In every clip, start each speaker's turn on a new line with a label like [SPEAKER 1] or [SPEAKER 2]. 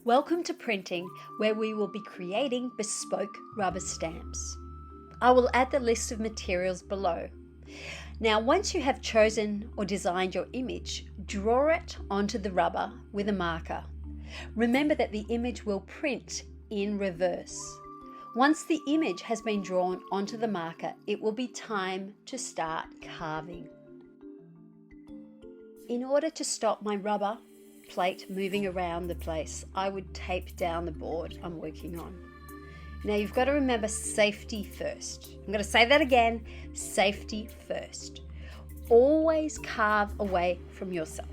[SPEAKER 1] Welcome to printing, where we will be creating bespoke rubber stamps. I will add the list of materials below. Now, once you have chosen or designed your image, draw it onto the rubber with a marker. Remember that the image will print in reverse. Once the image has been drawn onto the marker, it will be time to start carving. In order to stop my rubber plate moving around the place, I would tape down the board I'm working on. Now you've got to remember safety first. I'm going to say that again, safety first. Always carve away from yourself.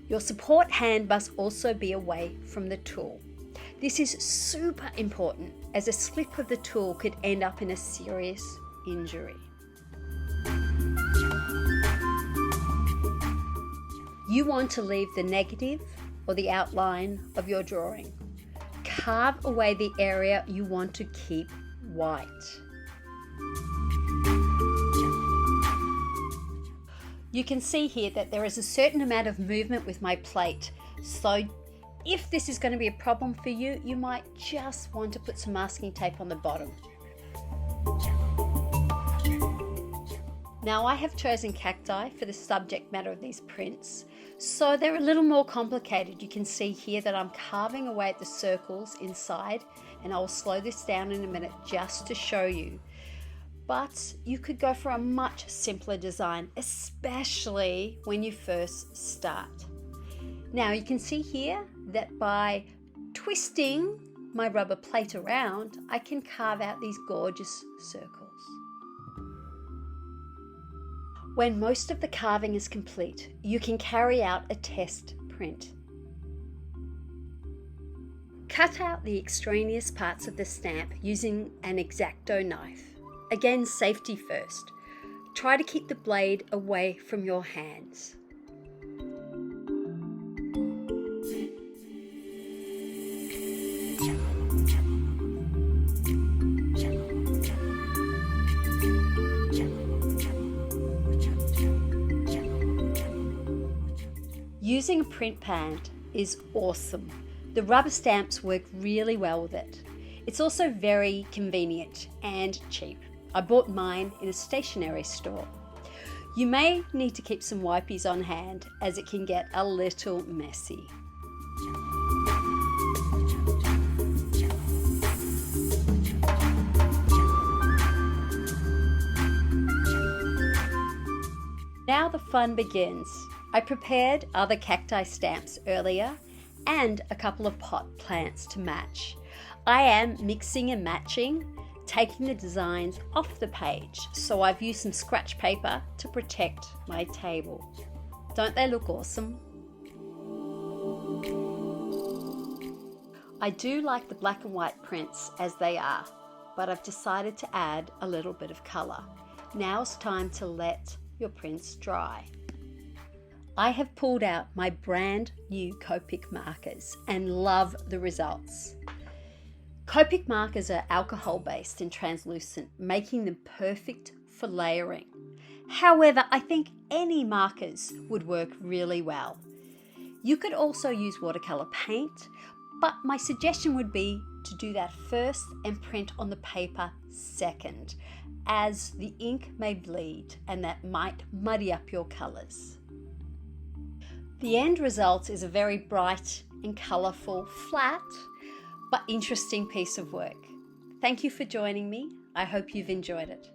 [SPEAKER 1] Your support hand must also be away from the tool. This is super important, as a slip of the tool could end up in a serious injury. You want to leave the negative or the outline of your drawing. Carve away the area you want to keep white. You can see here that there is a certain amount of movement with my plate, so if this is going to be a problem for you, you might just want to put some masking tape on the bottom. Now I have chosen cacti for the subject matter of these prints, so they're a little more complicated. You can see here that I'm carving away at the circles inside, and I'll slow this down in a minute just to show you. But you could go for a much simpler design, especially when you first start. Now you can see here that by twisting my rubber plate around, I can carve out these gorgeous circles. When most of the carving is complete, you can carry out a test print. Cut out the extraneous parts of the stamp using an X-acto knife. Again, safety first. Try to keep the blade away from your hands. Using a print pad is awesome. The rubber stamps work really well with it. It's also very convenient and cheap. I bought mine in a stationery store. You may need to keep some wipies on hand, as it can get a little messy. Now the fun begins. I prepared other cacti stamps earlier and a couple of pot plants to match. I am mixing and matching, taking the designs off the page, so I've used some scratch paper to protect my table. Don't they look awesome? I do like the black and white prints as they are, but I've decided to add a little bit of colour. Now it's time to let your prints dry. I have pulled out my brand new Copic markers and love the results. Copic markers are alcohol based and translucent, making them perfect for layering. However, I think any markers would work really well. You could also use watercolor paint, but my suggestion would be to do that first and print on the paper second, as the ink may bleed and that might muddy up your colors. The end result is a very bright and colourful, flat but interesting piece of work. Thank you for joining me. I hope you've enjoyed it.